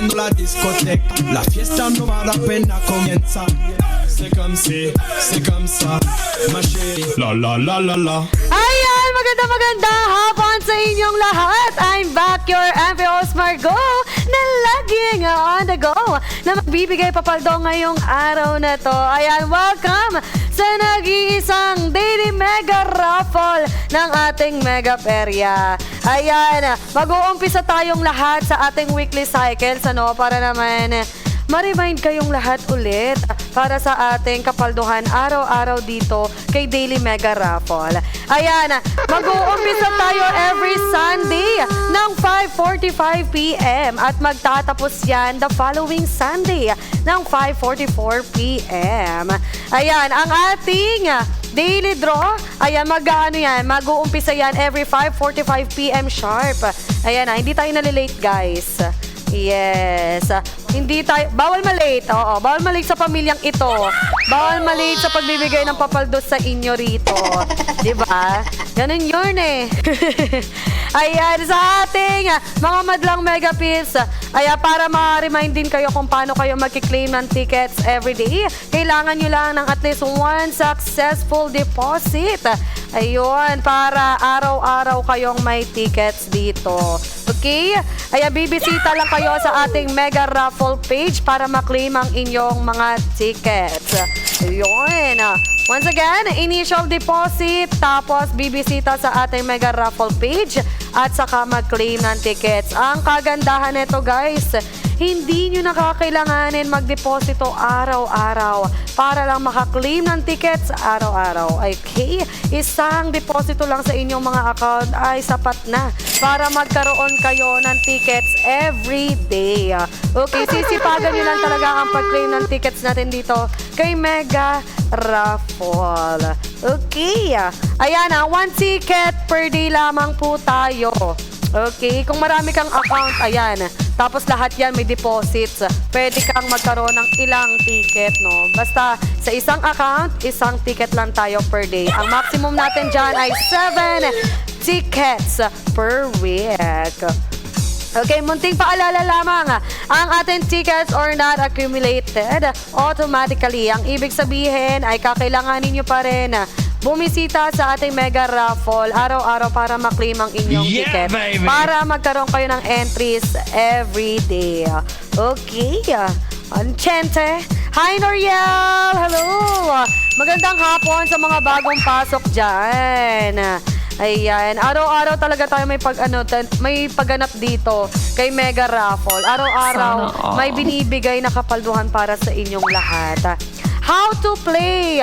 llegando la discoteca. La fiesta no vale la pena comienza. C'est comme ça, ma chérie. La la la la la. Ayan, magandang hapon sa inyong lahat. I'm back, your MP host Margo, na laging on the go, na magbibigay papaldo ngayong araw na to. Ayan, welcome sa nag-iisang Daily Mega Raffle ng ating Mega Perya. Ayan, mag-uumpisa tayong lahat sa ating weekly cycles, ano, para naman ma-remind kayong lahat ulit para sa ating kapalduhan araw-araw dito kay Daily Mega Raffle. Ayan, mag-uumpisa tayo every Sunday ng 5:45 p.m. at magtatapos yan the following Sunday ng 5:44 p.m. Ayan, ang ating daily draw, ayan, mag-uumpisa yan every 5:45 p.m. sharp. Ayan, hindi tayo nalilate, guys. Yes. Hindi tayo, bawal malate. Oo, bawal malate sa pamilyang ito. Bawal malate sa pagbibigay ng papaldos sa inyo rito. 'Di ba? Ganun 'yun eh. Ayan, sa ating mga madlang Mega Pills, para ma-remind din kayo kung paano kayo magki-claim ng tickets everyday, kailangan nyo lang ng at least one successful deposit. Ayun, para araw-araw kayong may tickets dito. Okay? Bibisita lang kayo sa ating Mega Raffle page para ma-claim ang inyong mga tickets. Ayun. Once again, initial deposit, tapos bibisita sa ating Mega Raffle page at saka mag-claim ng tickets. Ang kagandahan nito, guys, hindi nyo nakakailanganin magdeposito araw-araw para lang makaklaim ng tickets araw-araw. Okay? Isang deposito lang sa inyong mga account ay sapat na para magkaroon kayo ng tickets every day. Okay, sisipagan nyo lang talaga ang pag-claim ng tickets natin dito kay Mega Raffle. Okay. Ayan one ticket per day lamang po tayo. Okay, kung marami kang account, ayan, tapos lahat yan may deposits, pwede kang magkaroon ng ilang ticket, no? Basta sa isang account, isang ticket lang tayo per day. Ang maximum natin dyan ay 7 tickets per week. Okay, munting paalala lamang, ang ating tickets are not accumulated automatically. Ang ibig sabihin ay kakailanganin nyo pa rin bumisita sa ating Mega Raffle araw-araw para ma-claim ang inyong ticket. Baby. Para magkaroon kayo ng entries every day. Okay. Anchente. Hi, Noriel! Hello! Magandang hapon sa mga bagong pasok dyan. Ayan, araw-araw talaga tayo may pagganap dito kay Mega Raffle. Araw-araw may binibigay na kapalduhan para sa inyong lahat. How to play?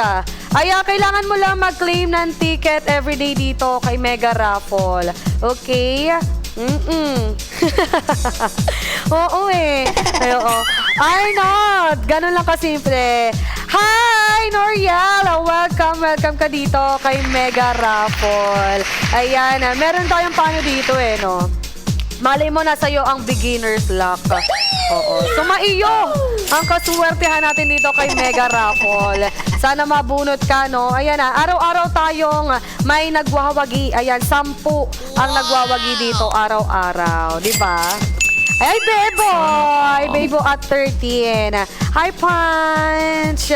Kailangan mo lang mag-claim ng ticket everyday dito kay Mega Raffle. Okay? Oo eh. Oo. Arnold! Ganun lang kasimple. Hi, Noriel! Welcome ka dito kay Mega Raffle. Ayan, meron tayong paano dito eh, no? Malay mo na sa'yo ang beginner's luck. Oo. Sumaiyo ang kaswertehan natin dito kay Mega Raffle. Sana mabunot ka, no? Ayan araw-araw tayong may nagwawagi. Ayan, 10 ang nagwawagi dito araw-araw. Diba? Ay, Bebo at 13. Hi, Punch!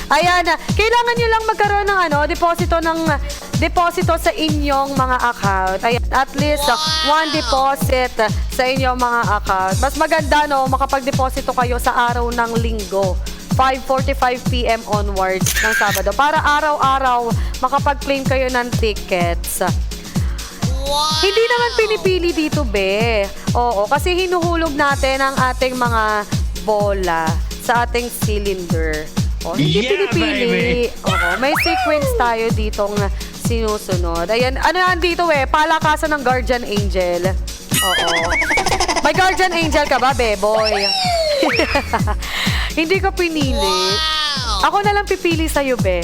Ayan, kailangan nyo lang magkaroon ng deposito sa inyong mga account. Ayan, at least one deposit sa inyong mga account. Mas maganda, no, makapag-deposito kayo sa araw ng linggo. 5:45 p.m. onwards ng Sabado. Para araw-araw makapag-claim kayo ng tickets. Wow. Hindi naman pinipili dito, be. Oo, kasi hinuhulog natin ang ating mga bola sa ating cylinder. Hindi pinipili. Oo, may sequence tayo ditong sinusunod. Ayan, ano yan dito palakasan ng Guardian Angel. Oo. May Guardian Angel ka ba, Beboy? Hindi ko pinili. Wow. Ako na lang pipili sa'yo, be.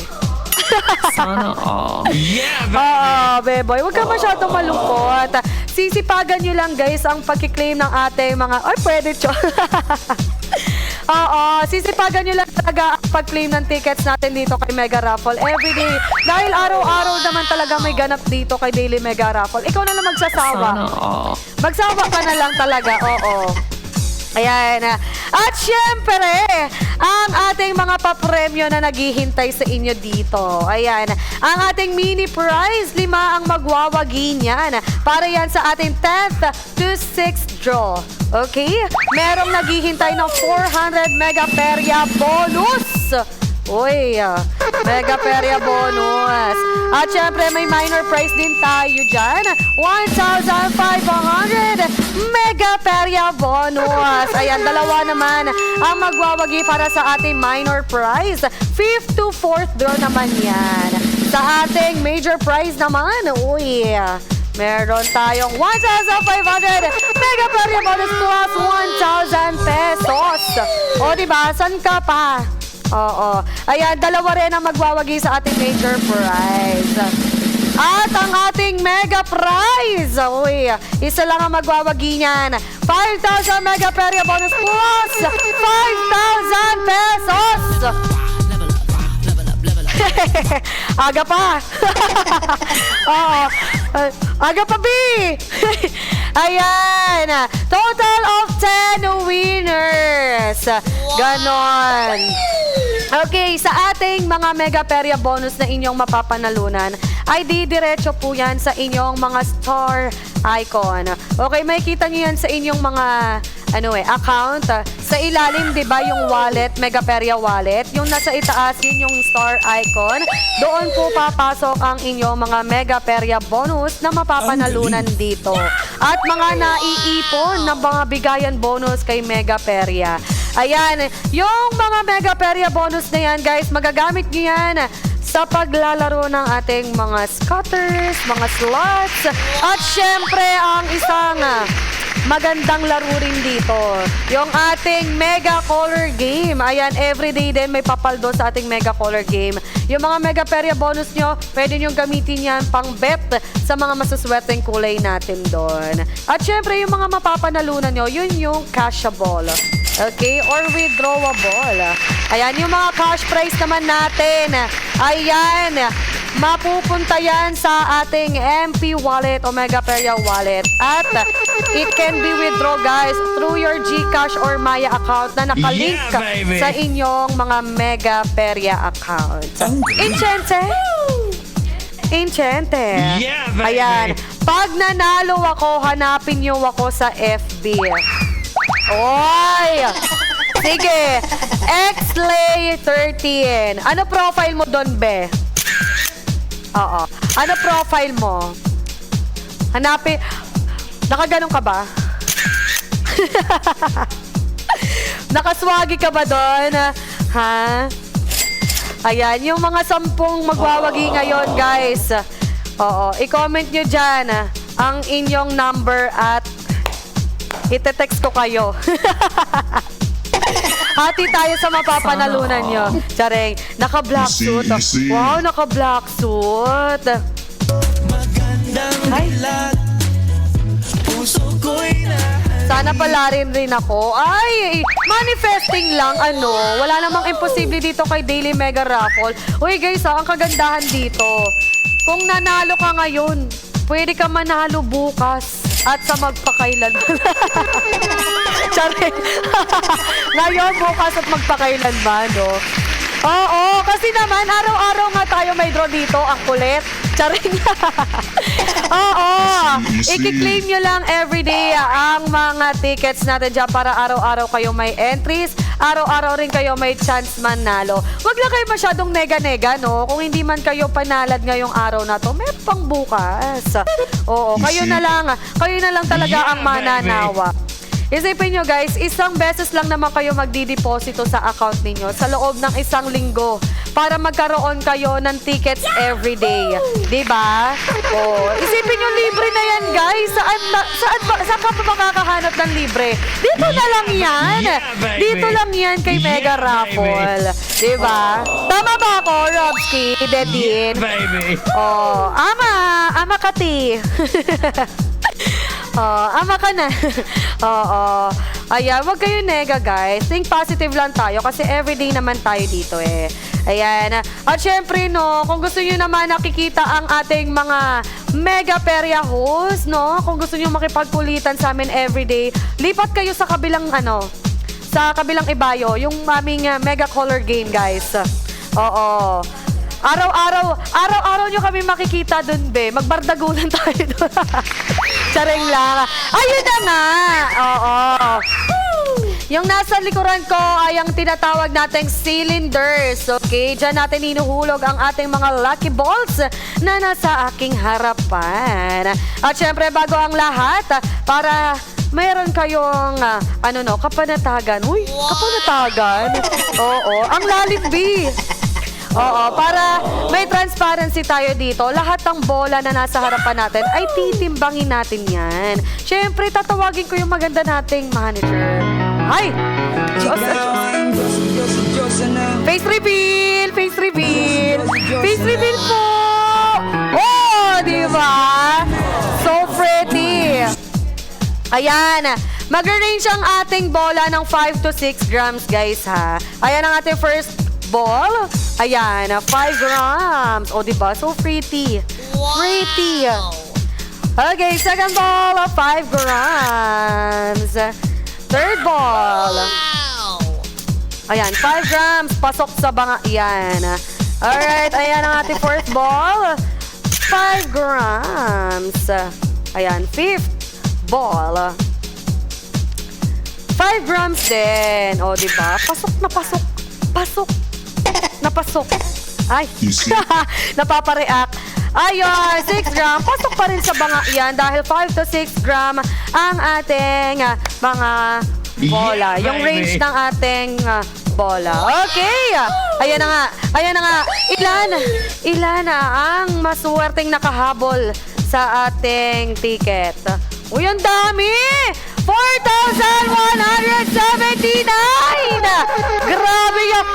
Sana all. Yeah, Beboy, huwag ka masyadong malungkot. Sisipagan nyo lang, guys, ang pagkiklaim ng ating mga... Ay, pwede, Oo, sisipagan nyo lang talaga ang pag-claim ng tickets natin dito kay Mega Raffle everyday. Dahil araw-araw naman talaga may ganap dito kay Daily Mega Raffle. Ikaw na lang magsasawa. Magsawa ka na lang talaga, oo. Ayan. At syempre, ang ating mga papremyo na naghihintay sa inyo dito. Ayan. Ang ating mini prize, 5 ang magwawagi niyan. Para yan sa ating 10th to 6th draw. Okay? Merong naghihintay ng 400 mega perya bonus. Uy, mega perya bonus. At syempre, may minor prize din tayo dyan. 1,500 mega perya bonus. Ayan, 2 naman ang magwawagi para sa ating minor prize. 5th to 4th draw naman yan. Sa ating major prize naman, uy, meron tayong 1,500 mega perya bonus plus 1,000 pesos. O, diba? San ka pa? Oo. Ayan, 2 rin ang magwawagi sa ating major prize. At ang ating mega prize, uy, isa lang ang magwawagi niyan. 5,000 mega perya bonus plus 5,000 pesos. Aga pa. Oo. Aga pa, B. Ayan. Total of 10 winners. Ganon. Okay, sa ating mga mega perya bonus na inyong mapapanalunan, ay didiretso po yan sa inyong mga star icon. Okay, makikita nyo yan sa inyong mga account. Sa ilalim, di ba, yung wallet, mega perya wallet. Yung nasa itaas, yun yung star icon. Doon po papasok ang inyong mga mega perya bonus na mapapanalunan dito. At mga naiipon na mga bigayan bonus kay mega perya. Ayan, yung mga mega perya bonus na yan, guys, magagamit nyo yan sa paglalaro ng ating mga scatters, mga slots, at syempre ang isang magandang laro rin dito, yung ating Mega Color Game. Ayan, everyday din may papaldo sa ating Mega Color Game. Yung mga Mega Perya bonus nyo, pwede nyo gamitin yan pang bet sa mga masuswerteng kulay natin doon. At syempre, yung mga mapapanalunan nyo, yun yung cashable. Okay? Or withdrawable. Ayan, yung mga cash prize naman natin. Ayan, mapupunta yan sa ating MP wallet o Mega Perya wallet. At it can be withdraw, guys, through your GCash or Maya account na nakalink sa inyong mga Mega Perya account. Enchante! Enchante! Yeah, baby! Ayan, pag nanalo ako, hanapin nyo ako sa FB. Oy! Sige, Xlay13. Ano profile mo doon, be? Oo. Ano profile mo? Hanapin. Nakaganon ka ba? Nakaswagi ka ba doon? Ha? Ayan, yung mga 10 magwawagi ngayon, guys. Oo. I-comment nyo dyan ang inyong number at ite-text ko kayo. Hati tayo sa mapapanalunan nyo. Charing, naka-black suit. Wow, naka-black suit. Ay. Sana pala rin ako. Ay, manifesting lang, wala namang imposible dito kay Daily Mega Raffle. Uy guys, ang kagandahan dito, kung nanalo ka ngayon, pwede ka manalo bukas at sa magpakailan. Charing. Ngayon, bukas at magpakailan ba, no? Oo, kasi naman, araw-araw nga tayo may draw dito. Ang kulit. Charing. Oo. I-claim nyo lang everyday ang mga tickets natin dyan para araw-araw kayo may entries. Araw-araw rin kayo may chance manalo. Huwag lang kayo masyadong nega-nega, no? Kung hindi man kayo panalad ngayong araw na to, may pang bukas. Oo, kayo na lang talaga ang mananawa. Isipin nyo, guys, isang beses lang naman kayo magdideposito sa account ninyo sa loob ng 1 linggo para magkaroon kayo ng tickets everyday. Diba? Oh, isipin nyo, libre na yan, guys. Saan ka pa makakahanap ng libre? Dito na lang yan. Dito lang yan kay Mega Raffle. Diba? Tama ba ako, Robski? Dedin? baby. Oh, ama kati. Ama ka na. Oo. Ayan, wag kayo nega, guys. Think positive lang tayo kasi everyday naman tayo dito eh. Ayan. At syempre, no, kung gusto nyo naman nakikita ang ating mga mega perya host, no, kung gusto nyo makipagkulitan sa amin everyday, lipat kayo sa kabilang, sa kabilang ibayo, yung aming mega color game, guys. Oo. Araw-araw nyo kami makikita dun, be. Magbardagulan tayo dun. Charing lang. Ayun na nga. Oo. Yung nasa likuran ko ay ang tinatawag nating cylinders. Okay, dyan natin inuhulog ang ating mga lucky balls na nasa aking harapan. At syempre, bago ang lahat, para mayroon kayong, kapanatagan. Uy, kapanatagan? Oo, ang lalim, B. Oo, para may transparency tayo dito, lahat ng bola na nasa harapan natin ay titimbangin natin yan. Siyempre, tatawagin ko yung maganda nating manager. Ay! Diyos na Diyos. Face reveal! Face reveal! Face reveal po! Oh, di ba? So pretty! Ayan, mag-arrange ang ating bola ng 5 to 6 grams, guys, ha? Ayan ang ating first ball. Ayan, 5 grams. O, diba? So pretty. Wow. Pretty. Okay, second ball, 5 grams. Third ball. Wow. Ayan, 5 grams. Pasok sa banga. Ayan. Alright, ayan ang ating fourth ball. 5 grams. Ayan, fifth ball. 5 grams din. O, diba? Pasok na pasok. Pasok. Napasok. Ay. Napapareact. Ayun, 6 gram. Pasok pa rin sa banga yan dahil 5 to 6 gram ang ating mga bola. Yung range ng ating bola. Okay. Ayan na nga. Ayan na nga. Ilan ang maswerteng nakahabol sa ating ticket? Uy, ang dami! 4,179! Grabe yan!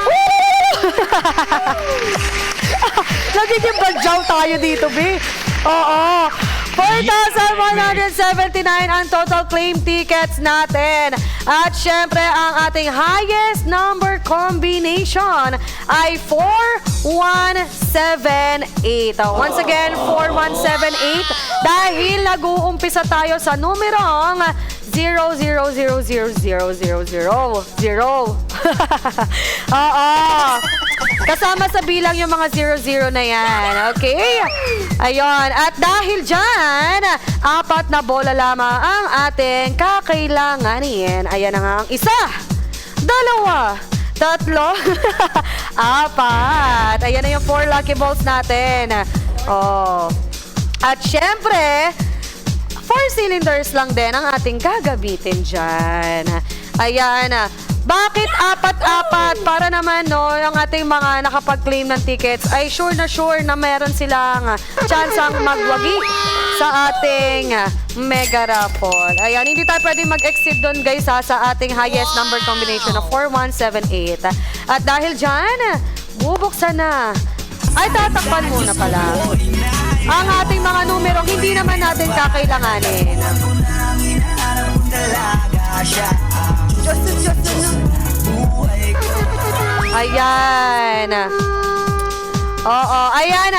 Nagiging badyaw tayo dito, B. Oo. 4,179 ang total claim tickets natin. At syempre, ang ating highest number combination ay 4178. Once again, 4178. Dahil nag-uumpisa tayo sa numerong 0. Oo. Kasama sa bilang yung mga 00 na yan. Okay? Ayun. At dahil dyan, 4 na bola lamang ang ating kakailanganin. Ayan na nga ang 1, 2, 3, 4. Ayan na yung 4 lucky balls natin. Oh. At syempre, 4 cylinders lang din ang ating gagamitin dyan. Ayan. Bakit 4-4? Para naman, no, yung ating mga nakapag-claim ng tickets ay sure na meron silang chance-ang magwagi sa ating mega raffle. Ayan, hindi tayo pwede mag-exceed doon, guys, sa ating highest number combination na 4178. At dahil dyan, bubuksan na. Ay, tatakpan muna pala ang ating mga numerong hindi naman natin kakailanganin. Ayan. Oo, ayan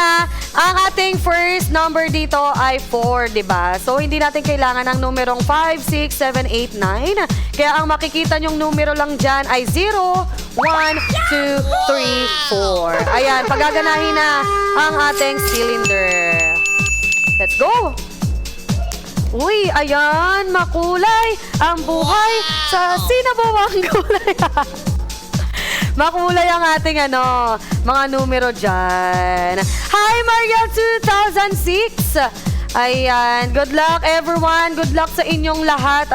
ang ating first number dito ay 4, diba? So, hindi natin kailangan ng numerong 5, 6, 7, 8, 9. Kaya ang makikita nyong numero lang dyan ay 0, 1, 2, 3, 4. Ayan, pagaganahin na ang ating cylinder. Let's go! Uy, ayan, makulay ang buhay sa sinabawang kulay. Makulay ang ating mga numero dyan. Hi, Maria 2006! Ayan, good luck everyone. Good luck sa inyong lahat,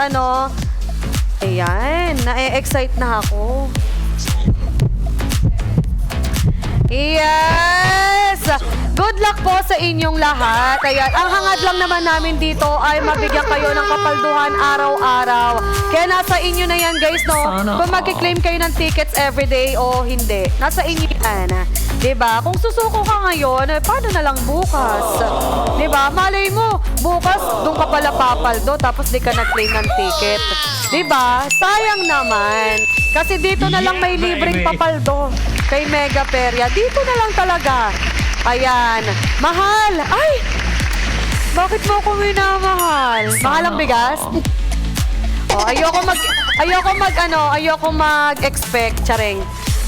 Ayan, na-excite na ako. Yes! Good luck po sa inyong lahat. Ayan, ang hangad lang naman namin dito ay mabigyan kayo ng kapalduhan araw-araw. Kaya nasa inyo na yan, guys, no? Kung mag-claim kayo ng tickets everyday o hindi. Nasa inyo yan. Diba? Kung susuko ka ngayon, paano na lang bukas? Diba? Malay mo, bukas doon ka pala papaldo tapos di ka nag-claim ng ticket. Diba? Sayang naman. Kasi dito na lang may libreng papaldo kay Mega Peria. Dito na lang talaga. Ayan. Mahal. Ay! Bakit mo ako minamahal? Mahal ang bigas? Oh, ayoko mag-expect, charing.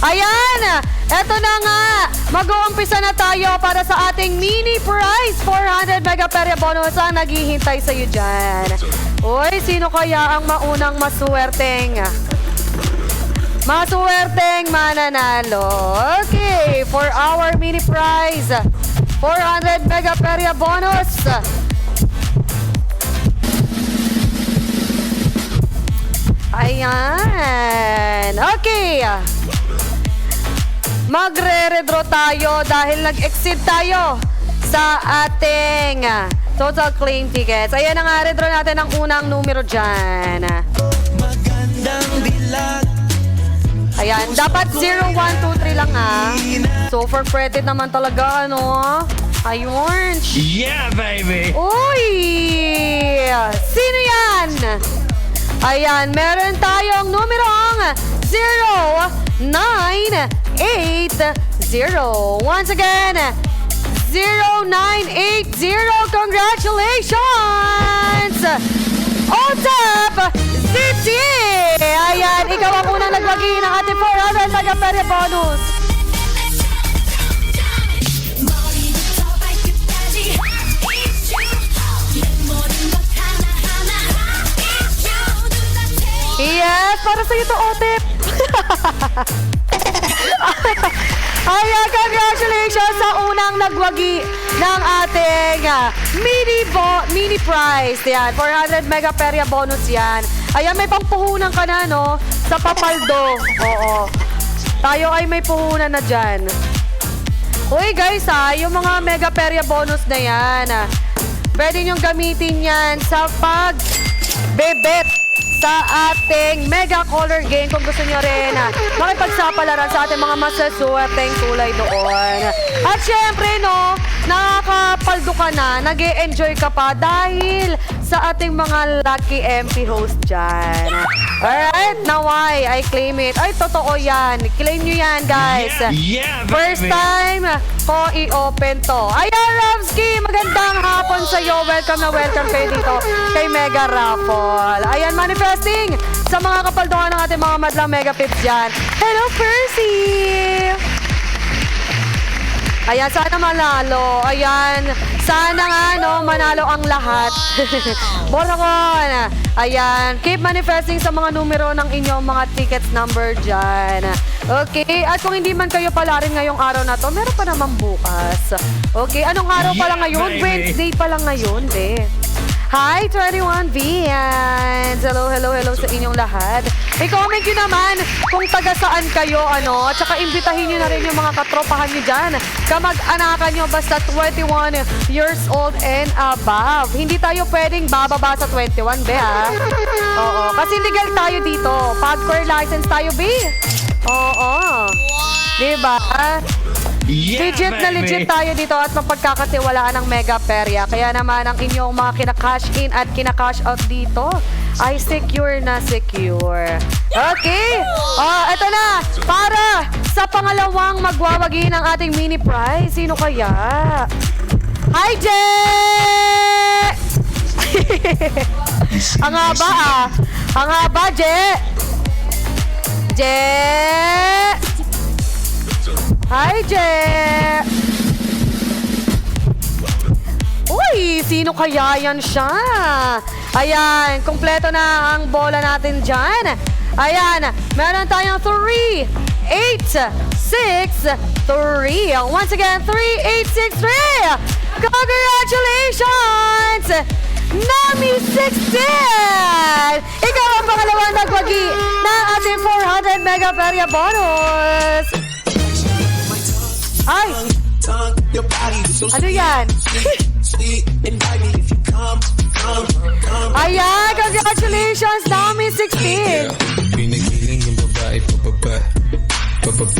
Ayan! Eto na nga! Mag-uumpisa na tayo para sa ating mini prize. 400 Mega Peria bonus ang naghihintay sa'yo dyan. Uy, sino kaya ang maunang masuwerteng mananalo? Okay, for our mini prize, 400 Mega Peria bonus. Ayan. Okay. Magre-redraw tayo dahil nag-exceed tayo sa ating total claim tickets. Ayan na nga, redraw natin ang unang numero dyan. Magandang dilag. Ayan, dapat 0, 1, 2, 3 lang So for credit naman talaga, ano? Ayun. Yeah, baby! Uy! Sino yan? Ayan, meron tayong numerong 0980. Once again, 0980. Congratulations! OTAP City! Ayan, ikaw ang unang nagwagi ng ating 400 Mega Peria bonus. Yes, para sa'yo to, Otep. Ayan, congratulations sa unang nagwagi ng ating mini prize. Yan, 400 Mega Peria bonus yan. Ayan, may pangpuhunan ka na, no? Sa papaldo. Oo. Tayo ay may puhunan na dyan. Uy, guys, yung mga Mega Peria bonus na yan, pwede nyong gamitin yan sa pagbebet sa ating Mega Color Game kung gusto nyo rin makipagsapalaran sa ating mga masasuwerteng tulay doon. At syempre, no, nakakapaldo ka na, nag-e-enjoy ka pa dahil sa ating mga lucky MP host dyan. Alright, naway, I claim it. Ay, totoo yan. Claim nyo yan, guys. Yeah, baby! First time ko i-open to. Ayan, Ramsky, magandang hapon sa'yo. Welcome na welcome kayo dito kay Mega Raffle. Ayan, manifesting sa mga kapalduhan ng ating mga madlang Mega Pips dyan. Hello, Percy! Ayan, sana manalo. Ayan, sana nga, no, manalo ang lahat. Borakon! Ayan, keep manifesting sa mga numero ng inyong mga tickets number dyan. Okay, at kung hindi man kayo pala rin ngayong araw na to, meron pa naman bukas. Okay, anong araw pala ngayon? Baby. Wednesday pala ngayon, Hi, 21V, and hello sa inyong lahat. I-comment nyo naman kung taga saan kayo, ano, at saka imbitahin nyo na rin yung mga katropahan nyo dyan. Kamag-anakan nyo basta 21 years old and above. Hindi tayo pwedeng bababa sa 21, Oo, kasi legal tayo dito. Pagcore license tayo, Oo. Diba? Yeah, Legit na baby! legit tayo dito at mapagkakatiwalaan ng Mega Peria. Kaya naman ang inyong mga kina-cash in at kina-cash out dito ay secure na secure. Okay? Eto na. Para sa pangalawang magwawagi ng ating mini prize. Sino kaya? Hi, Je! Ang haba, Ang haba, Je! Je! Hi, Je! Uy, sino kaya yan siya? Ayan, kumpleto na ang bola natin dyan. Ayan, meron tayong 3, 8, 6, 3. Once again, 3, 8, 6, 3! Congratulations! Nami 16! Ikaw ang pangalawang nagwagi ng ating 400 Mega Peria bonus! Ay! Ano yan? Ayan! Congratulations! Nami 16! Yes!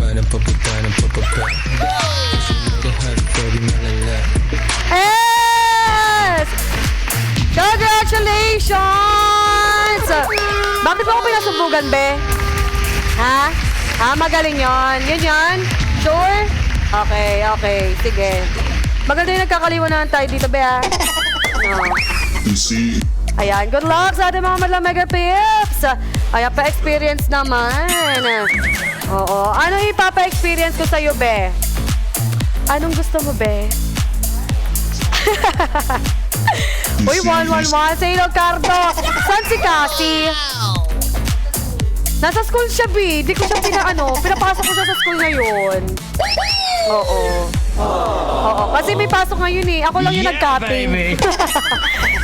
Congratulations! Bakit mo ako pinasubugan, be? Ha? Magaling yon. Yun yon? Sure? Okay. Sige. Maganda yung nagkakaliwanahan tayo dito, be, ha? No. Ayan, good luck sa ating mga madlang mega pips. Ayan, pa-experience naman. Oo. Ano ipapa-experience ko sa'yo, be? Anong gusto mo, be? Uy, 111 sa Iloccardo. Saan si Cassie? Nasa school siya, B. Di ko siya pinapasok ko siya sa school ngayon. Oo. Kasi may pasok ngayon eh. Ako lang yung nag-cutting.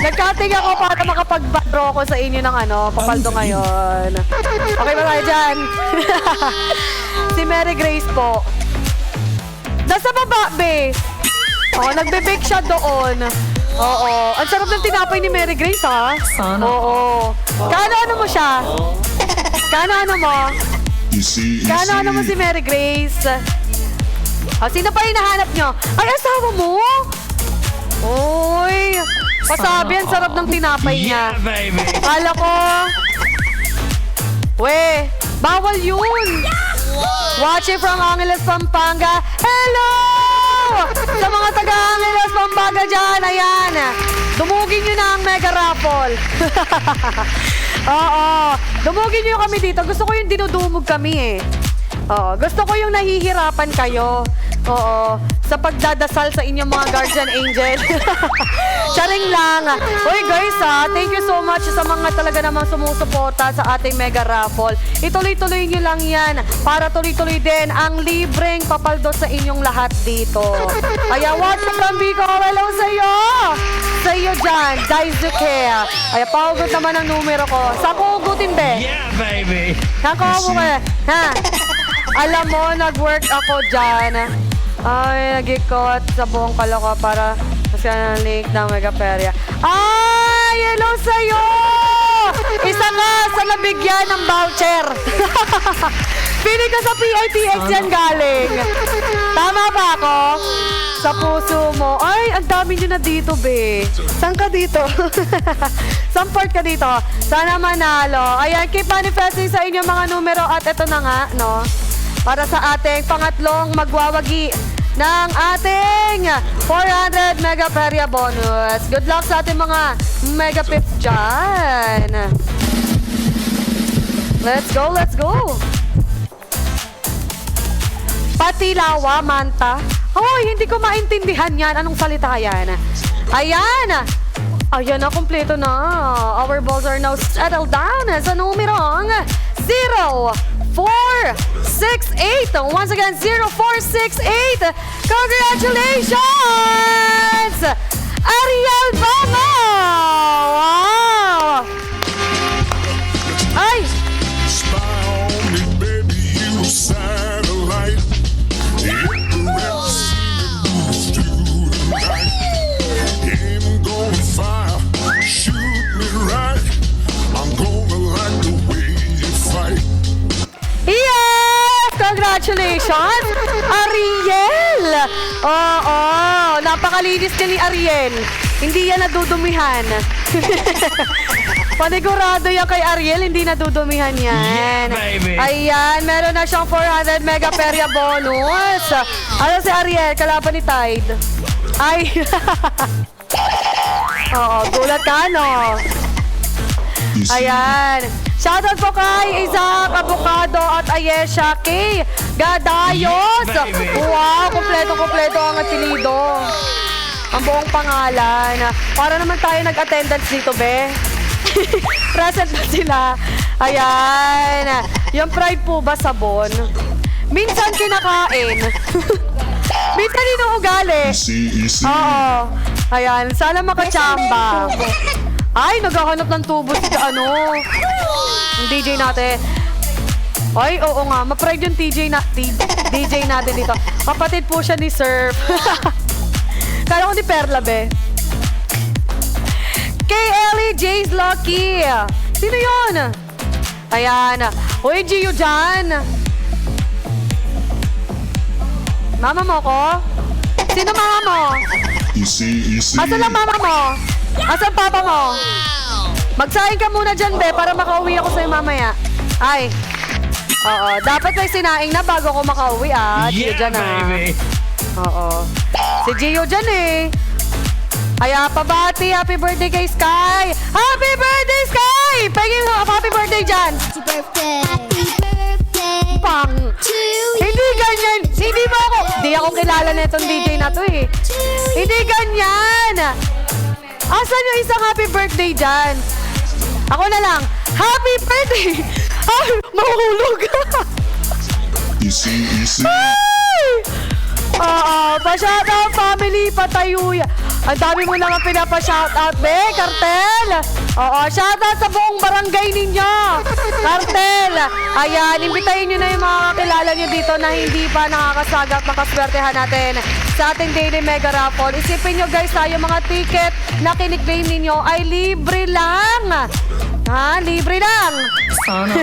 Nag-cutting ako para makapag-bro ko sa inyo ng papaldo ngayon. Okay ba tayo dyan? Si Mary Grace po. Nasa baba, be. Nagbe-bake siya doon. Oo. Ang sarap ng tinapay ni Mary Grace, ha? Sana. Oo. Kano mo siya? Kano mo? Kano mo si Mary Grace? Sino pa hinahanap nyo? Ay, asawa mo? Uy. Pasabi, ang sarap ng tinapay niya. Yeah, baby. Kala ko. We, bawal yun. Watching from Angeles, Pampanga. Hello! Sa mga taga-Angeles, Pampanga dyan, ayan. Dumugin nyo na ang mega raffle. Oo. Dumugin nyo kami dito. Gusto ko yung dinudumog kami eh. Oo. Gusto ko yung nahihirapan kayo. Oo. Sa pagdadasal sa inyong mga guardian angel. Charing lang. Uy guys thank you so much sa mga talaga namang sumusuporta sa ating mega raffle. Ituloy-tuloy nyo lang yan para tuloy-tuloy din ang libreng papaldo sa inyong lahat dito. Kaya watch from Bicol. Hello sa'yo! Sa'yo dyan, Daisuke. Ay, paugot naman ang numero ko. Saan ko ugutin, be? Yeah, baby. Saan ko ugutin? Ha? Alam mo, nag-work ako dyan. Ay, nag-ikot sa buong Caloocan para kasi ng link ng Megaperia. Ay, hello sa'yo! Isa ka sa nabigyan ng voucher. Pili ka sa PITX yan galing. Tama ba ako? Sa puso mo. Ay, ang dami nyo na dito, be. Saan ka dito? Saan part ka dito? Sana manalo. Ayan, keep manifesting sa inyong mga numero at ito na nga, no? Para sa ating pangatlong magwawagi ng ating 400 Megaperia bonus. Good luck sa ating mga Mega Pips dyan. Let's go, let's go. Patilawa, Manta. Hoy, hindi ko maintindihan yan. Anong salita yan? Ayan. Ayan na, kompleto na. Our balls are now settled down sa numerong 0468. Once again, 0468. Congratulations! Ariel Bama! Wow! Ay! Spy on me, baby, you satellite. Game gonna fire, shoot me right. I'm gonna like the way you fight. Yes! Congratulations! Ariel! Oo, napakalinis niya ni Ariel. Hindi yan nadudumihan. Panigurado yan kay Ariel, hindi nadudumihan yan. Yeah, baby. Ayan, meron na siyang 400 Megaperia bonus. Ano si Ariel? Kalaban ni Tide. Ay! Oo, gulat ka, no? Ayan. Shoutout po kay Isaac Abocado at Ayesha K. Gadayos. Yeah, baby. Wow, kompleto-kompleto ang apelido. Ang buong pangalan. Para naman tayo nag-attendance dito, be. Present na sila. Ayan. Yung pride po ba sabon? Minsan kinakain. Minsan inuugali. Easy. Oo. Ayan. Sana makachamba. Ay, naghahanap ng tubo si yung DJ natin. Ay, oo nga. Ma-pride yung DJ natin dito. Kapatid po siya ni Surf. Kala ko ni Perla, be. Kay Ellie J's Lucky. Sino yun? Ayan. Uy, Gio dyan. Mama mo ko? Sino mama mo? Easy, easy. Asan lang mama mo? Asan papa mo? Magsahin ka muna dyan, be, para makauwi ako sa'yo mamaya. Ay. Oo, dapat may sinaing na bago ako makauwi, ah. Gio Yeah, dyan, ah. baby. Oo. Si Gio dyan, eh. Kaya pabati, happy birthday kay Sky! Happy birthday, Sky! Pagin mo, happy birthday dyan! Happy birthday Pang! to you. Hindi ganyan! Hindi mo ako! Hindi ako kilala na itong DJ na to, eh. Hindi ganyan! Asan yung isang happy birthday dyan? Ako na lang. Happy birthday! Ay, mahulog! Easy, easy. Ay! Oo, pa-shoutout family, patayuya. Ang dami mo naman pinapa-shoutout, be, Cartel. Oo, shoutout sa buong barangay ninyo. Cartel. Ayan, imbitahin nyo na yung mga kakilala nyo dito na hindi pa nakakasagap, makaswertehan natin sa ating Daily Mega Raffle. Isipin nyo guys, yung mga ticket na kiniklaim ninyo ay libre lang. Ha? Libre lang. Sana.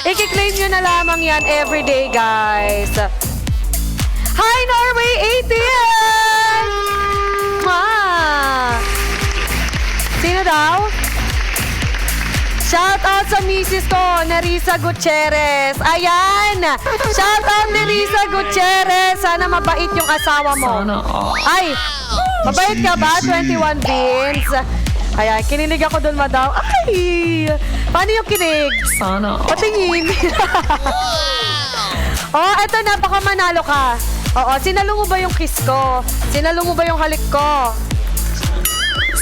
I-claim nyo na lamang yan everyday, guys. Hi, Norway 18! Sino daw? Shout out sa misis ko, Nerissa Gutierrez. Ayan! Shout out Nerissa Gutierrez. Sana mabait yung asawa mo. Sana. Ay! Mabait ka ba? 21 beans. Ayan, kinilig ako dun, madam. Ay! Paano yung kinig? Sana. Patingin. Oh, eto na, baka manalo ka. Oo, sinalo mo ba yung kiss ko? Sinalo mo ba yung halik ko?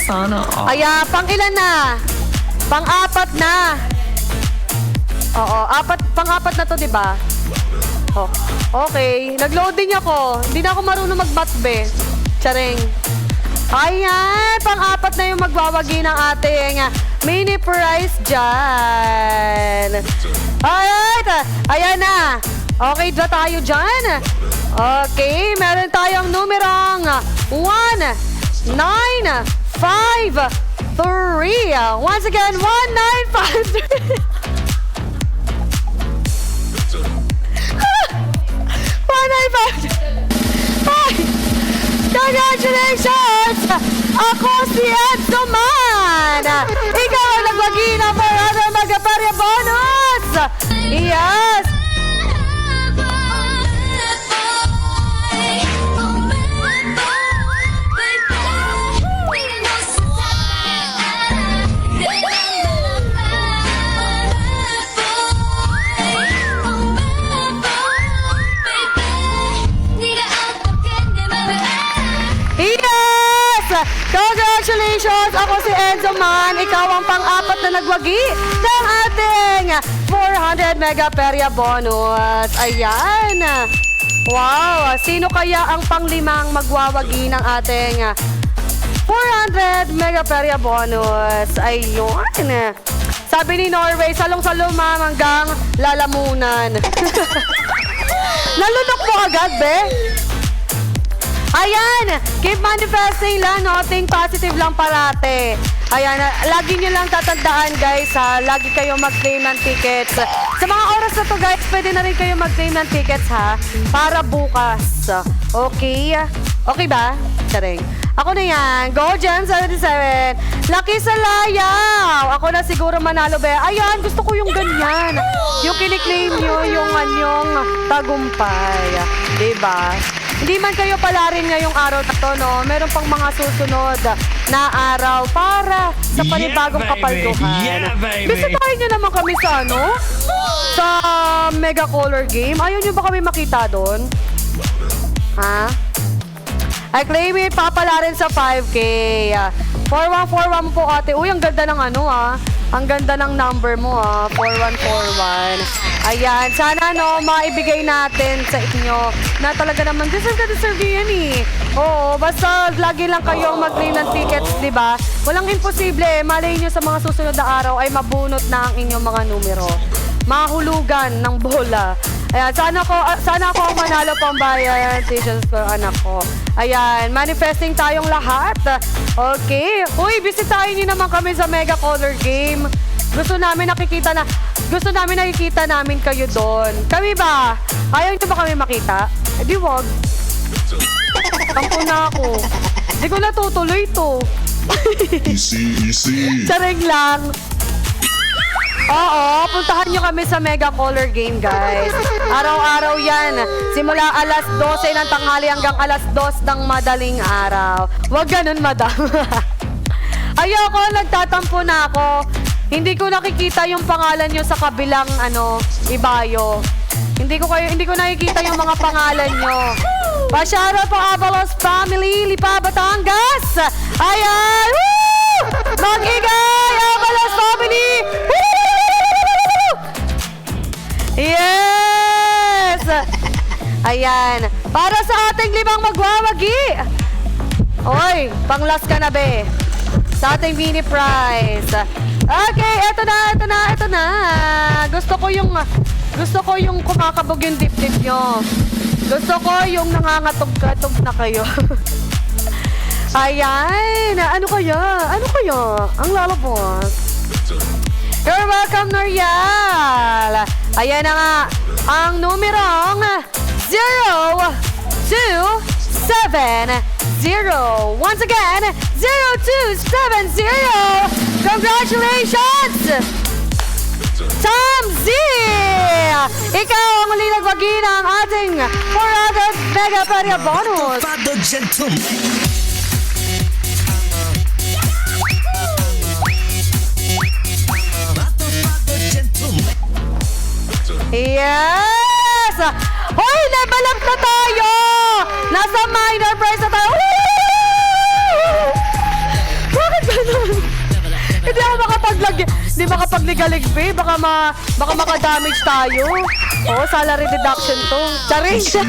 Sana. Aya, pang ilan na? Pang-apat na. Oo, pang-apat na to, di ba? Oh, okay. Nag-loading ako. Hindi na ako marunong mag-matbe. Charing. Ayan, pang-apat na yung magwawagi ng ating mini prize dyan. Alright, ayan na. Okay, dyan tayo dyan. Okay, meron tayong numerong 1, 9, 5, 3. Once again, 1953. 1953. Congratulations! Ako si Enzo Man! Ikaw ang nagwagi ng Forever Magaparia Bonus! Yes! Congratulations! Ako si Enzo Man. Ikaw ang pang-apat na nagwagi ng ating 400 Mega Peria Bonus. Ayan! Wow! Sino kaya ang pang-limang magwawagi ng ating 400 Mega Peria Bonus? Ayun! Sabi ni Norway, salong-salong hanggang lalamunan. Nalunok mo agad, be? Ayan! Keep manifesting lang, no? Think positive lang parate. Ayan, lagi nyo lang tatandaan, guys, ha? Lagi kayo mag-claim ng tickets. Sa mga oras na to, guys, pwede na rin kayo mag-claim ng tickets, ha? Para bukas. Okay? Okay ba? Charing. Ako na yan. Go, Jen 77. Lucky sa layaw. Ako na siguro manalo, be. Ayan, gusto ko yung ganyan. Yung kiniklaim nyo, yung anyong tagumpay. Diba? Hindi man kayo palarin ngayong araw na to, no? Meron pang mga susunod na araw para sa panibagong Yeah, baby. kapalduhan. Yeah, baby. Bisitahin nyo naman kami sa ano? Sa Mega Color Game. Ayaw nyo ba kami makita doon? Ha? I claim it, papalarin sa 5K. 4141 po, ate. Uy, ang ganda ng ano, Ang ganda ng number mo, 4141. Ayan, sana no, maibigay natin sa inyo na talaga naman, deserve yan eh. Oo, basta lagi lang kayong mag-claim ng tickets, di ba? Walang imposible. Malay nyo sa mga susunod na araw ay mabunot na ang inyong mga numero. Mahulugan ng bola. Ayan, sana ako ang manalo pang bayan t-shirts ko, anak ko. Ayan, manifesting tayong lahat. Okay. Uy, bisitahin niyo naman kami sa Mega Color Game. Gusto namin nakikita namin kayo doon. Kami ba? Ayaw niyo ba kami makita? Eh di wag. Tampo na ako. Hindi ko natutuloy to. Easy. Charing lang. Oo, puntahan nyo kami sa Mega Color Game, guys. Araw-araw yan. Simula alas 12 ng tanghali hanggang alas 2 ng madaling araw. Huwag ganun, madam. Ayoko, nagtatampo na ako. Hindi ko nakikita yung pangalan nyo sa kabilang, ibayo. Hindi ko nakikita yung mga pangalan nyo. Pa-shoutout po Avalos Family, Lipa, Batangas. Ayan! Woo! Mag-igay, Avalos Family! Woo! Yes! Ayan. Para sa ating 5 magwawagi. Oy, pang-last ka na, be. Sa ating mini prize. Okay, eto na. Gusto ko yung kumakabog yung dip-dip nyo. Gusto ko yung nangangatog-katog na kayo. Ayan. Ano kaya? Ang lalabos. You're welcome, Noriel. Ayan na nga. Ang numerong 0270. Once again, 0270. Congratulations! Tom Z! Ikaw ang muli nagwagi ng ating 400 Mega Paria bonus. Yes! Hoy, level up na tayo! Nasa minor prize na tayo. Bakit ganun? Hindi ako makapagligalig, babe. Baka maka-damage tayo. Oo, salary deduction to. Charing siya.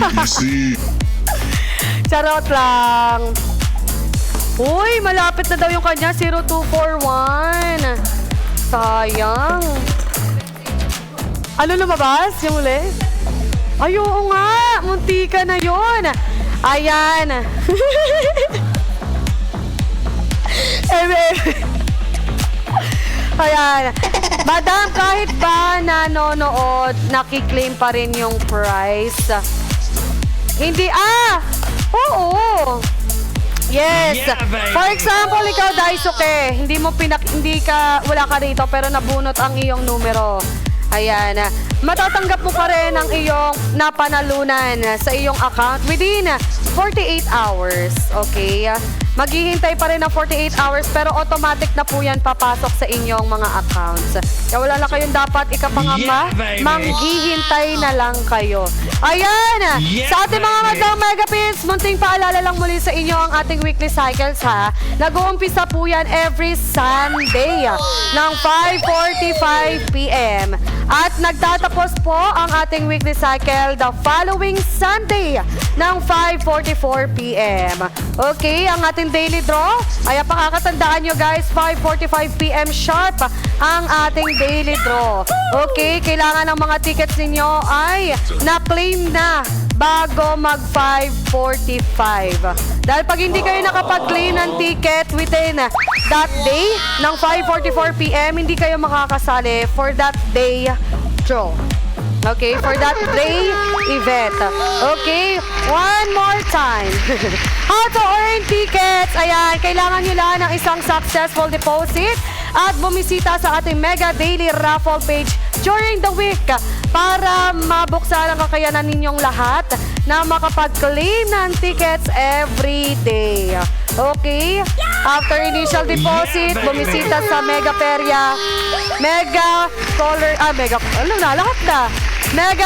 Charot lang. Uy, malapit na daw yung kanya. 0241. Sayang. Ano lumabas? Yung uli? Ay, oo nga. Muntika na yun. Ayan. Ayan. Madam, kahit ba nanonood, nakiklaim pa rin yung price? Hindi, oo. Yes. Yeah, baby. For example, ikaw, Daisuke, wala ka rito, pero nabunot ang iyong numero. Ayan. Matatanggap mo pa rin ang iyong napanalunan sa iyong account within 48 hours. Okay? Maghihintay pa rin ng 48 hours pero automatic na po yan papasok sa inyong mga accounts. Kaya wala lang kayong dapat ikapangamba. Yeah, baby. Manghihintay na lang kayo. Ayan! Yeah, sa ating mga baby. madang megapins, munting paalala lang muli sa inyo ang ating weekly cycles ha. Nag-uumpisa po yan every Sunday ng 5:45 p.m. At nagtatapos po ang ating weekly cycle the following Sunday ng 5:44 p.m. Okay, ang ating daily draw ay pakakatandaan nyo guys, 5:45 p.m. sharp ang ating daily draw. Okay, kailangan ng mga tickets ninyo ay na-claim na bago mag 5:45. Dahil pag hindi kayo nakapag-claim ng ticket within that day ng 5:44 p.m., hindi kayo makakasali for that day draw. Okay, for that day event. Okay, one more time. How to earn tickets. Ayan, kailangan nyo lang ng isang successful deposit at bumisita sa ating Mega Daily Raffle page during the week para mabuksan ang kakayanan ninyong lahat na makapag-claim ng tickets every day. Okay? After initial deposit, bumisita sa Mega Peria, Mega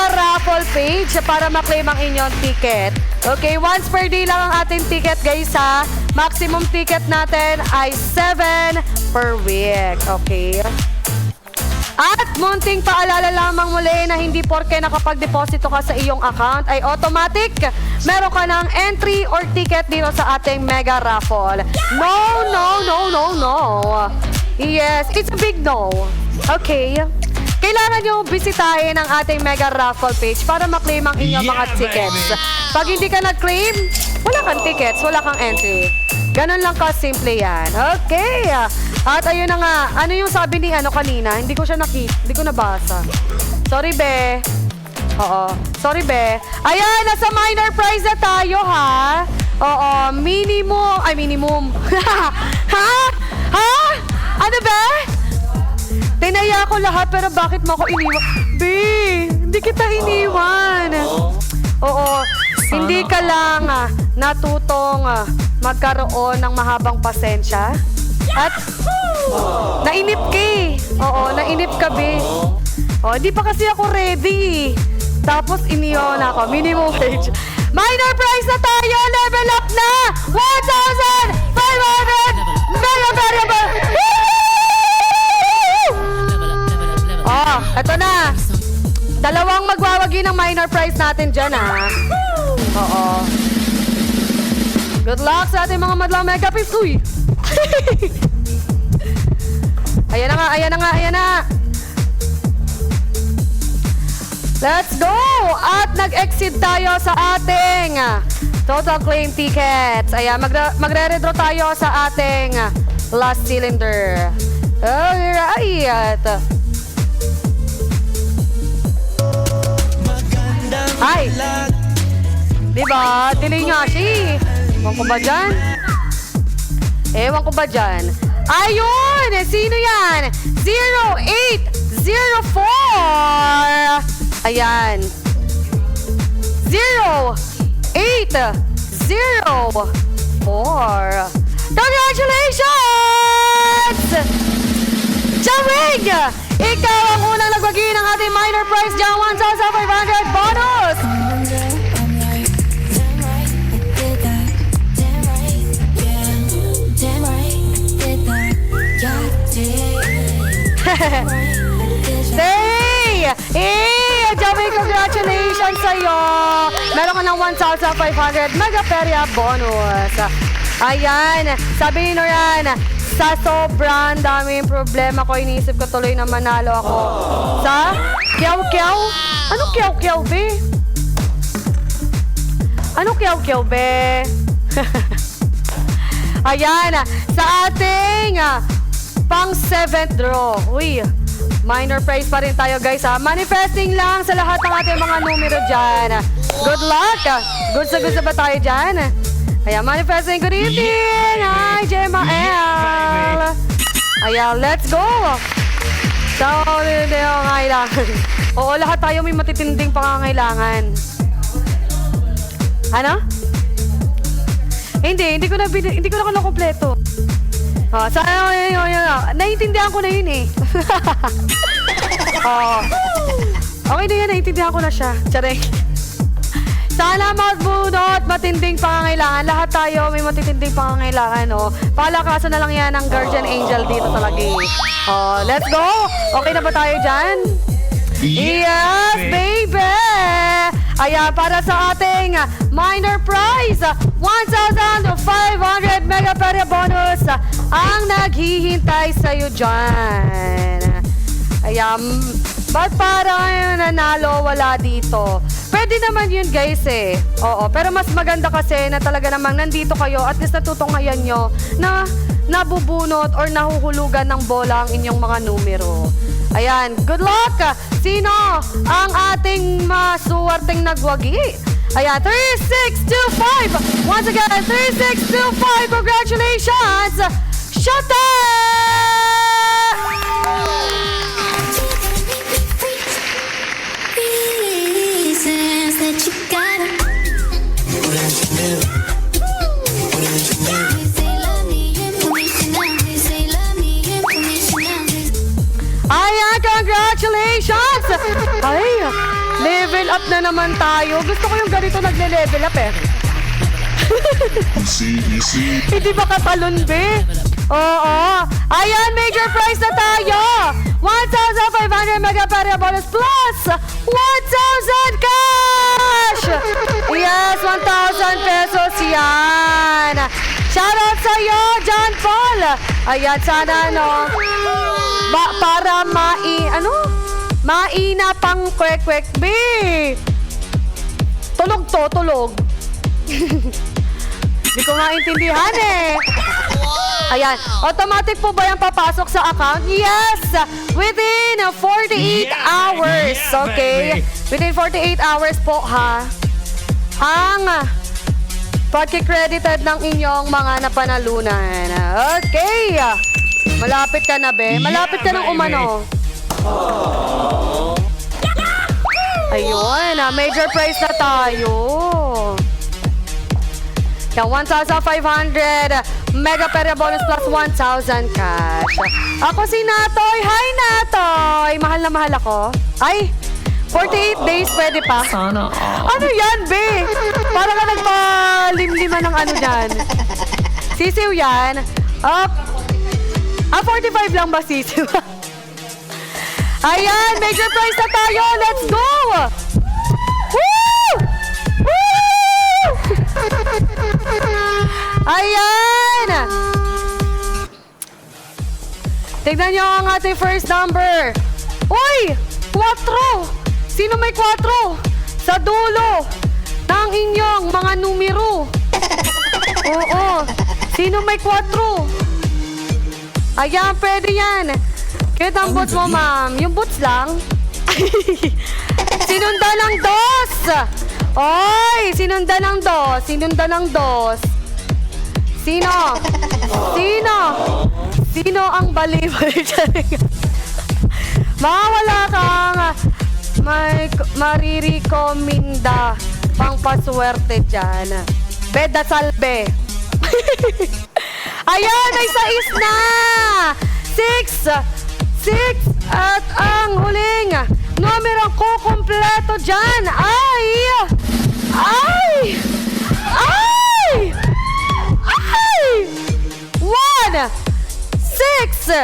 Raffle page para ma-claim ang inyong ticket. Okay, once per day lang ang ating ticket guys ha. Maximum ticket natin ay 7 per week. Okay? At munting paalala lamang muli na hindi porke nakapag-deposito ka sa iyong account ay automatic meron ka ng entry or ticket dito sa ating Mega Raffle. No. Yes, it's a big no. Okay? Kailangan nyo bisitahin ang ating Mega Raffle page para ma-claim ang inyong mga tickets. Pag hindi ka nag-claim, wala kang tickets, wala kang entry. Ganon lang ka-simple yan. Okay. At ayun na nga, ano yung sabi ni kanina? Hindi ko nabasa. Sorry, be. Oo. Sorry, be. Ayan, nasa minor prize na tayo, ha? Oo, minimum. Ha? Ha? Ano ba? Tinaya ko lahat pero bakit mo ako iniwan? Hindi kita iniwan. Oo, hindi ka lang natutong magkaroon ng mahabang pasensya. At nainip ka eh. Oo, nainip ka be. Oh, hindi pa kasi ako ready. Tapos iniyon ako, minimum wage. Minor price na tayo, level up na! 1,500 mega variable! Oh, eto na. Dalawang magwawagi ng minor price natin dyan, Oo. Good luck sa ating mga madlang mega pips. Uy! Ayan na. Let's go! At nag-exceed tayo sa ating total claim tickets. Ayan, magre-redraw tayo sa ating last cylinder. Alright. Ay! Diba? Delay nga siya. Ewan ko ba dyan? Ayun! Sino yan? 0804! Ayan. 0804. Congratulations! Jaming! Ikaw ang unang nagwagi ng ating minor prize dyan. 1,500 bonus! Hey! Jamie, congratulations sa'yo! Meron ka ng 1,500 mega perya bonus. Ayan, sabi ni Noran, sa sobrang daming problema ko, iniisip ko tuloy na manalo ako. Sa kiyaw-kiyaw? Anong kiyaw-kiyaw, be? Anong kiyaw-kiyaw, be? Ayan, sa ating pang 7th draw. Uy, minor prize pa rin tayo, guys, Manifesting lang sa lahat ng ating mga numero dyan. Good luck! Good sa ba tayo dyan? Ayan, manifesting. Good evening! Hi, Gemma L! Ayan, let's go! So, hindi ako kailangan. Oo, lahat tayo may matitinding pangangailangan. Ano? Hindi ko na kompleto. Naiintindihan ko na yun eh. Okay na yan, naiintindihan ko na siya. Tsarek. Sana magbunot, matinding pangangailangan. Lahat tayo may matitinding pangangailangan, Palakasan na lang yan ng guardian angel dito talaga let's go! Okay na ba tayo dyan? Yes, baby! Ayan, para sa ating minor prize, 1,500 mega perya bonus ang naghihintay sa'yo dyan. Ayan, ba't parang nanalo wala dito? Pwede naman yun, guys, Oo, pero mas maganda kasi na talaga namang nandito kayo at least natutunghayan nyo na nabubunot or nahuhulugan ng bola ang inyong mga numero. Ayan, good luck! Sino ang ating masuwarteng nagwagi? Ayan, 3625! Once again, 3625! Congratulations! Shota! Reasons that you gotta. Ayan, congratulations! Ay, level up na naman tayo. Gusto ko yung ganito nagle-level up Easy. Hindi ba katalon, be? Oo. Ayan, major prize na tayo. 1,500 mega perya bonus plus 1,000 cash! Yes, 1,000 pesos yan. Shoutout sa'yo, John Paul. Ayan, sana, para maina pang kwek-kwek, be. Tulog. Hindi ko maintindihan Ayan, automatic po ba yung papasok sa account? Yes! Within 48 hours, okay? Within 48 hours po, Ang pagki-credited ng inyong mga napanalunan. Okay. Malapit ka na, be. Malapit ka ng umano. Ayun, major prize na tayo. Yung 1,500 mega pera bonus plus 1,000 cash. Ako si Natoy. Hi, Natoy! Mahal na mahal ako. Ay, 48 days pwede pa. Sana all. Ano yan, be? Para ka nagpalimlima ng ano dyan. Sisiw yan. 45 lang ba sisiw? Ayan, major prize na tayo. Let's go! Woo! Woo! Ayan! Tignan nyo ang ating first number. Uy! 4! Sino may 4? Sa dulo ng inyong mga numero. Oo. Sino may 4? Ayan, pwede yan. Kahit ang boots mo, ma'am. Yung boots lang. Sinundan ng 2. Oy! Sinundan ng 2. Sinundan ng 2. Sino? Sino? Sino ang bali-bali? Mawala kang maririkomenda pang paswerte dyan. Beda salbe. Ayan, may 6 na! 6! At ang huling numero ko kompleto dyan ay... Ay! 1, 6, 2,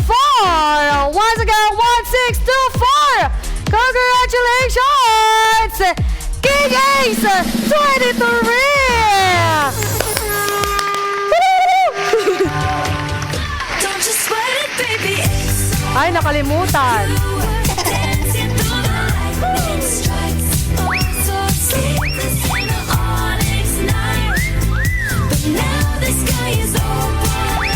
4. Once again, 1, 6, 2, 4. Congratulations! King Ace 23! Don't you sweat it, baby. It's so Ay, nakalimutan. dancing through the lightning strikes. Oh, so sleepless in the onyx night. But now the sky is open.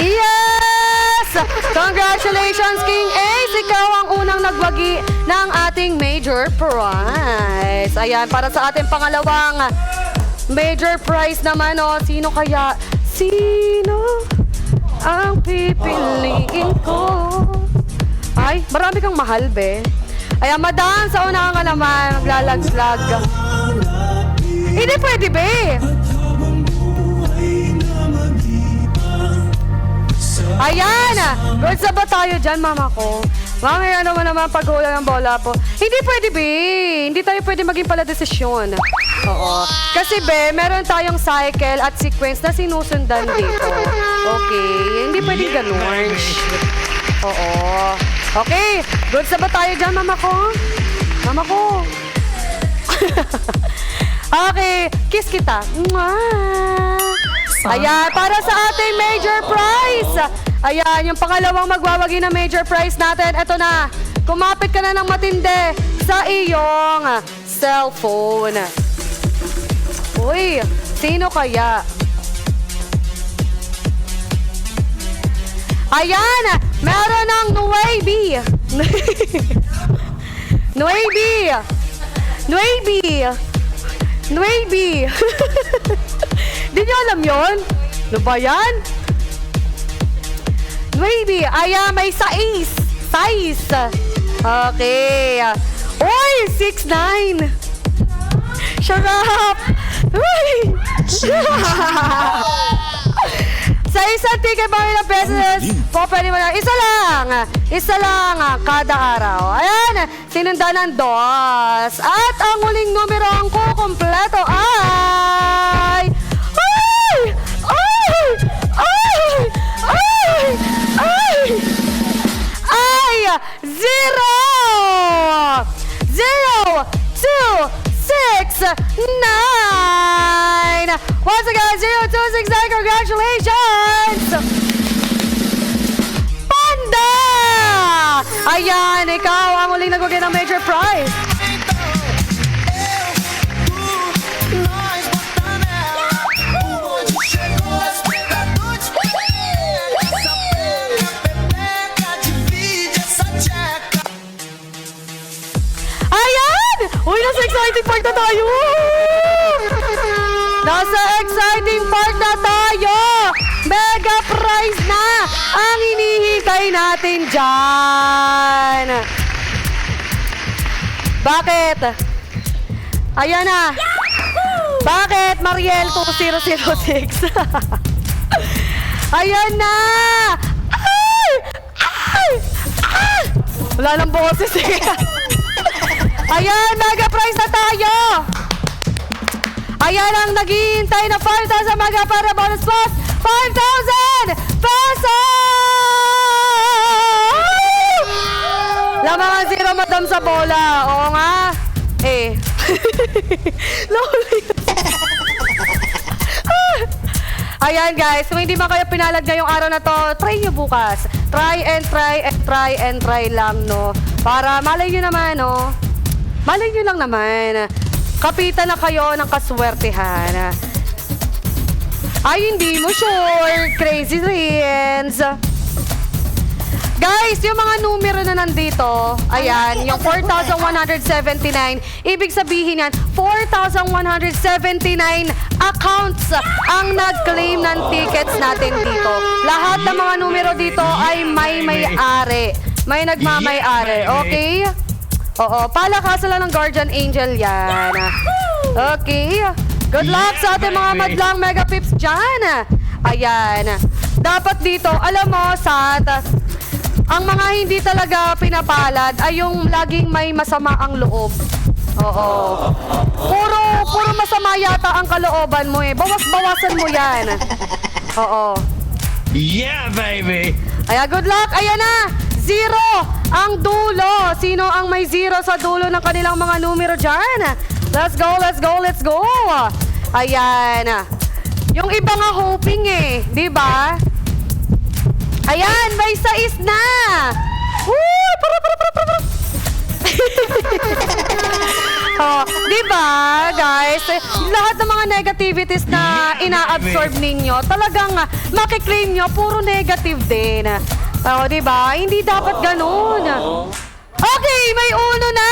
Yes! Congratulations, King Ace! Ikaw ang unang nagwagi ng ating major prize. Ayan, para sa ating pangalawang major prize naman, oh. Sino kaya? Sino ang pipiliin ko? Ay, marami kang mahal, be. Ayan, madam, sa una nga naman, maglalaglag. Hindi pwede, be. Ayan! Good sa ba tayo dyan, mama ko? Mamaya naman paghula ng bola po. Hindi pwede, be. Hindi tayo pwede maging pala desisyon. Oo. Kasi, be, meron tayong cycle at sequence na sinusundan dito. Okay? Hindi pwede ganun. Oo. Okay. Good sa ba tayo dyan, mama ko? Mama ko. Okay. Kiss kita. Mwah! Ayan, para sa ating major prize. Ayan, yung pangalawang magwawagi na major prize natin. Ito na, kumapit ka na ng matindi sa iyong cellphone. Uy, sino kaya? Ayan, meron ng Nuebi. Nuebi. Di nyo alam yun? Ano ba yan? Nuebi. Ayan, may 6. Okay. Uy, 6'9". Sharap! Uy! Sa isang ticket ba ng pesos, po pwede mo na. Isa lang kada araw. Ayan, sinundan ng 2. At ang huling numero ang kukumpleto ay... Ay! 0! 0, 2, 6, 9! Once again, 0, 2, 6, 9, congratulations! Panda! Ayan, ikaw ang muling nagwagi ng major prize. Uy, na 6 exciting part na tayo! Nasa exciting part na tayo! Mega prize na ang hinihintay natin dyan! Bakit? Ayan na! Bakit, Mariel 2006? Ayan na! Ay! Ay! Ay! Wala lang boses eh. Ayan, mega prize na tayo! Ayan ang naghihintay na 5,000 mega para bonus plus 5,000 pesos! Lamangan zero, madam sa bola. Oo nga. Eh. Loli. Ayan guys, kung hindi man kayo pinalad ngayong araw na to, try nyo bukas. Try and try and try and try lang, no? Para malay nyo naman, no? Malay nyo lang naman. Kapitan na kayo ng kaswertehan. Ay, hindi mo sure. Crazy Rins. Guys, yung mga numero na nandito, ayan, yung 4,179, ibig sabihin yan, 4,179 accounts ang nag-claim ng tickets natin dito. Lahat ng mga numero dito ay may-ari. May nagmamay-ari, okay? Oo, palakasan lang ng Guardian Angel yan. Okay. Good luck sa ating mga madlang Mega Pips dyan. Ayan. Dapat dito, alam mo, Sat, ang mga hindi talaga pinapalad ay yung laging may masama ang loob. Oo. Puro masama yata ang kalooban mo eh. Bawas-bawasan mo yan. Oo. Yeah, baby! Ayan, good luck. Ayan na. 0 ang dulo. Sino ang may 0 sa dulo ng kanilang mga numero dyan? Let's go, let's go, let's go. Ayan. Yung iba nga hoping eh. Di ba? Ayan, may 6 na. Woo! Para. Oh, di ba, guys? Lahat ng mga negativities na ina-absorb ninyo, talagang makiklaim nyo, puro negative din. Oh, di ba? Hindi dapat ganun. Okay, may 1 na.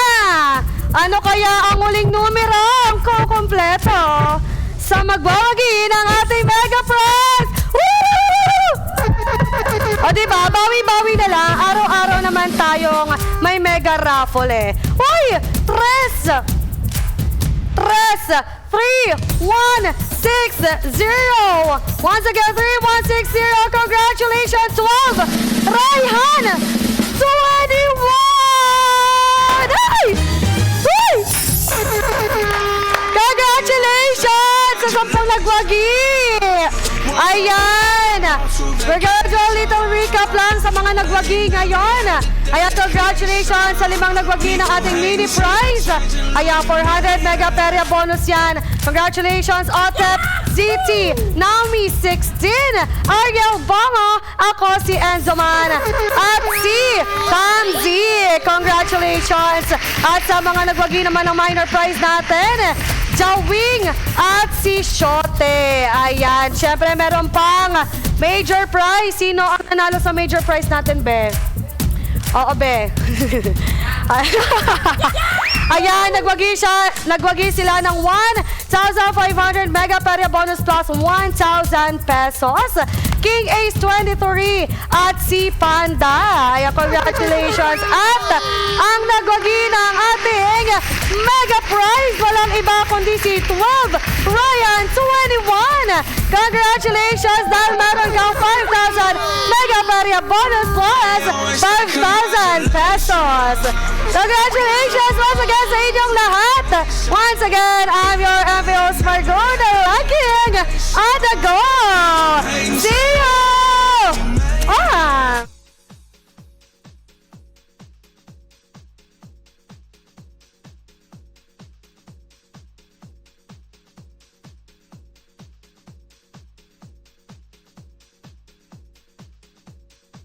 Ano kaya ang uling numero ang kukumpleto sa magwawagi ng ating Mega Prize? Woo! O diba, bawi-bawi na lang. Araw-araw naman tayong may mega raffle eh. Uy! 3, 3, 1, 6, 0. Once again, 3, 1, 6, 0. Congratulations, 12. Raihan, 21. Ay! Uy! Congratulations sa 10 nagwagi. Ayan! We're gonna do a little recap lang sa mga nagwagi ngayon. Ayan, congratulations sa 5 nagwagi ng ating mini prize. Ayan, 400 mega perya bonus yan. Congratulations, Otep, ZT, Naomi 16, Ariel Bongo, ako si Enzoman, at si Tamzi. Congratulations! At sa mga nagwagi naman ng minor prize natin, Jawing at si Shote. Ayan, syempre meron pang major prize. Sino ang nanalo sa major prize natin, Be? Oo, Be. Ayan, nagwagi sila ng 1,500 mega perya bonus plus 1,000 pesos. King Ace 23 at si Panda. Ayan, congratulations. At ang nagwagi ng ating mega prize, walang iba kundi si 12 Ryan 21. Congratulations dahil meron kang 5,000 mega perya bonus plus 5,000 pesos. Congratulations once again sa inyong lahat. Once again, I'm your MPO Smargo, the ranking on the go. See